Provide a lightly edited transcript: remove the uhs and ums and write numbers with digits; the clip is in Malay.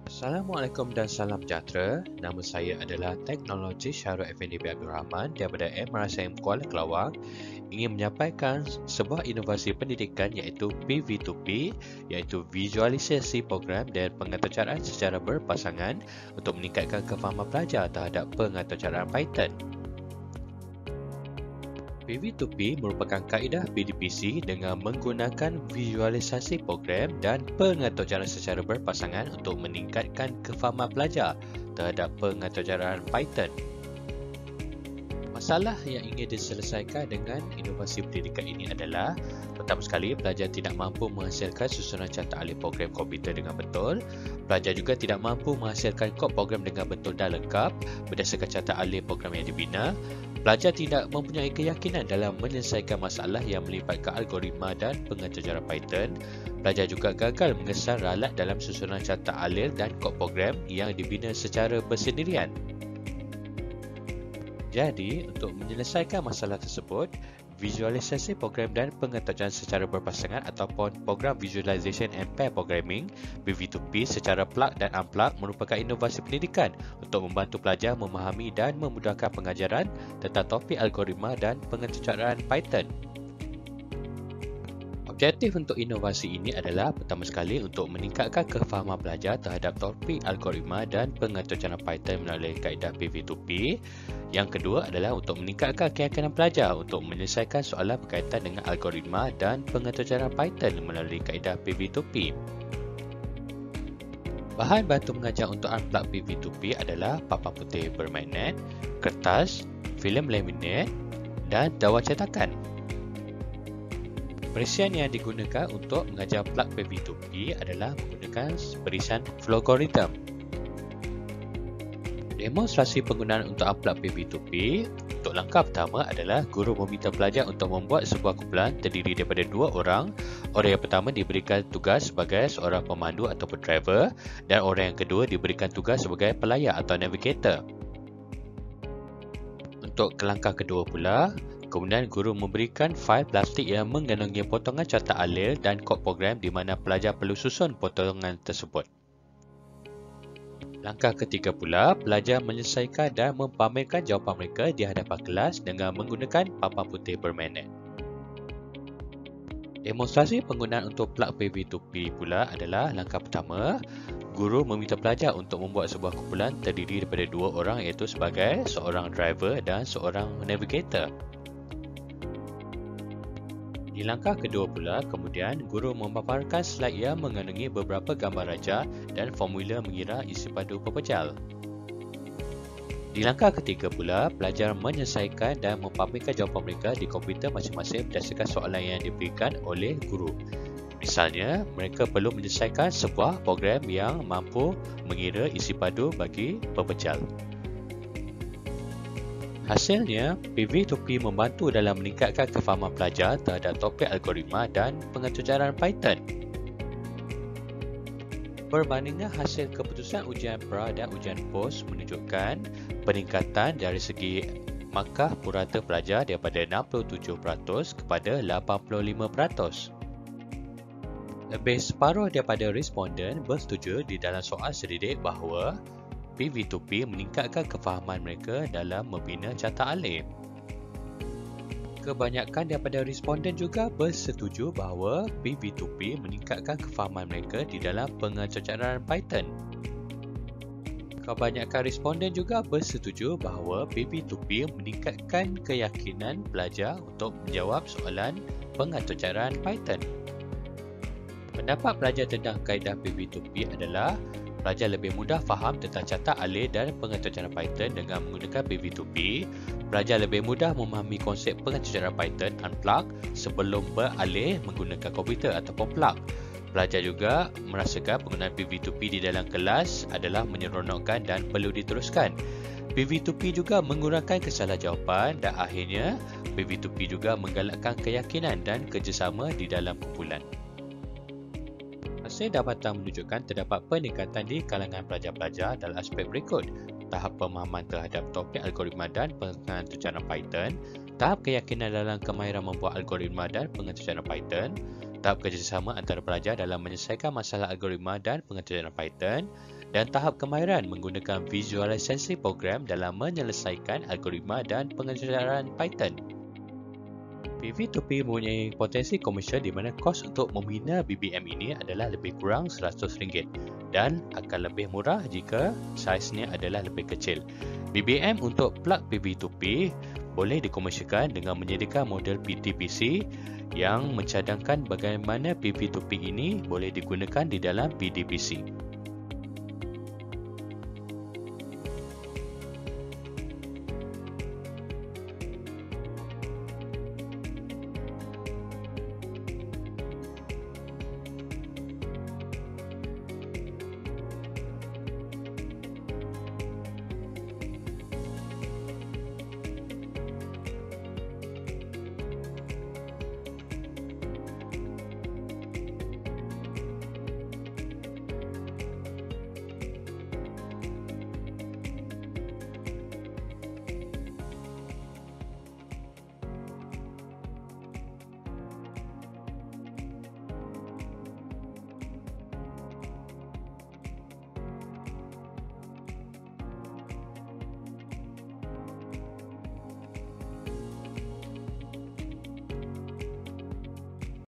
Assalamualaikum dan salam sejahtera. Nama saya adalah Teknologi Syahrul Effendi bin Abdul Rahman daripada MRSM Kuala Kelawar, ingin menyampaikan sebuah inovasi pendidikan iaitu PV2P, iaitu visualisasi program dan pengaturcaraan secara berpasangan untuk meningkatkan kefahaman pelajar terhadap pengaturcaraan Python. PV2P merupakan kaedah PDPC dengan menggunakan visualisasi program dan pengaturcaraan secara berpasangan untuk meningkatkan kefahaman pelajar terhadap pengaturcaraan Python. Masalah yang ingin diselesaikan dengan inovasi pendidikan ini adalah, pertama sekali, pelajar tidak mampu menghasilkan susunan carta alih program komputer dengan betul. Pelajar juga tidak mampu menghasilkan kod program dengan betul dan lengkap berdasarkan carta alih program yang dibina. Pelajar tidak mempunyai keyakinan dalam menyelesaikan masalah yang melibatkan algoritma dan pengaturcaraan Python. Pelajar juga gagal mengesan ralat dalam susunan carta alih dan kod program yang dibina secara bersendirian. Jadi, untuk menyelesaikan masalah tersebut, visualisasi program dan pengaturcaraan secara berpasangan ataupun program Visualization and Pair Programming (PV2P) secara plug dan unplug merupakan inovasi pendidikan untuk membantu pelajar memahami dan memudahkan pengajaran tentang topik algoritma dan pengaturcaraan Python. Objektif untuk inovasi ini adalah, pertama sekali, untuk meningkatkan kefahaman pelajar terhadap topik algoritma dan pengaturcaraan Python melalui kaedah PV2P. Yang kedua adalah untuk meningkatkan keyakinan pelajar untuk menyelesaikan soalan berkaitan dengan algoritma dan pengaturcaraan Python melalui kaedah PV2P. Bahan bantu mengajar untuk unplug PV2P adalah papan putih bermagnet, kertas, filem laminate dan dawa cetakan. Perisian yang digunakan untuk mengajar plug PV2P adalah menggunakan perisian Flogorithm. Demonstrasi penggunaan untuk unplug PV2P. Untuk langkah pertama adalah guru meminta pelajar untuk membuat sebuah kumpulan terdiri daripada dua orang. Orang yang pertama diberikan tugas sebagai seorang pemandu ataupun driver dan orang yang kedua diberikan tugas sebagai pelayar atau navigator. Untuk langkah kedua pula, kemudian guru memberikan fail plastik yang mengandungi potongan carta alih dan kod program di mana pelajar perlu susun potongan tersebut. Langkah ketiga pula, pelajar menyelesaikan dan mempamerkan jawapan mereka di hadapan kelas dengan menggunakan papan putih bermagnet. Demonstrasi penggunaan untuk plug PV2P pula adalah langkah pertama. Guru meminta pelajar untuk membuat sebuah kumpulan terdiri daripada dua orang iaitu sebagai seorang driver dan seorang navigator. Di langkah kedua pula, kemudian guru memaparkan slide yang mengandungi beberapa gambar raja dan formula mengira isi padu pepejal. Di langkah ketiga pula, pelajar menyelesaikan dan mempamerkan jawapan mereka di komputer masing-masing berdasarkan soalan yang diberikan oleh guru. Misalnya, mereka perlu menyelesaikan sebuah program yang mampu mengira isi padu bagi pepejal. Hasilnya, PV2P membantu dalam meningkatkan kefahaman pelajar terhadap topik algoritma dan pengaturcaraan Python. Perbandingan hasil keputusan ujian pra dan ujian pos menunjukkan peningkatan dari segi markah purata pelajar daripada 67% kepada 85%. Lebih separuh daripada responden bersetuju di dalam soal selidik bahawa PV2P meningkatkan kefahaman mereka dalam membina carta alih. Kebanyakan daripada responden juga bersetuju bahawa PV2P meningkatkan kefahaman mereka di dalam pengaturcaraan Python. Kebanyakan responden juga bersetuju bahawa PV2P meningkatkan keyakinan pelajar untuk menjawab soalan pengaturcaraan Python. Pendapat pelajar tentang kaedah PV2P adalah, pelajar lebih mudah faham tentang carta alih dan pengaturcaraan Python dengan menggunakan PV2P. Pelajar lebih mudah memahami konsep pengaturcaraan Python unplug sebelum beralih menggunakan komputer ataupun plug. Pelajar juga merasakan penggunaan PV2P di dalam kelas adalah menyeronokkan dan perlu diteruskan. PV2P juga mengurangkan kesalahjawapan dan akhirnya PV2P juga menggalakkan keyakinan dan kerjasama di dalam kumpulan. Hasil dapatan menunjukkan terdapat peningkatan di kalangan pelajar-pelajar dalam aspek berikut: tahap pemahaman terhadap topik algoritma dan pengaturcaraan Python, tahap keyakinan dalam kemahiran membuat algoritma dan pengaturcaraan Python, tahap kerjasama antara pelajar dalam menyelesaikan masalah algoritma dan pengaturcaraan Python, dan tahap kemahiran menggunakan visualisasi program dalam menyelesaikan algoritma dan pengejaran Python. PV2P mempunyai potensi komersial di mana kos untuk membina BBM ini adalah lebih kurang RM100 dan akan lebih murah jika saiznya adalah lebih kecil. BBM untuk plug PV2P boleh dikomersialkan dengan menyediakan model PTPC yang mencadangkan bagaimana PV2P ini boleh digunakan di dalam PDPC.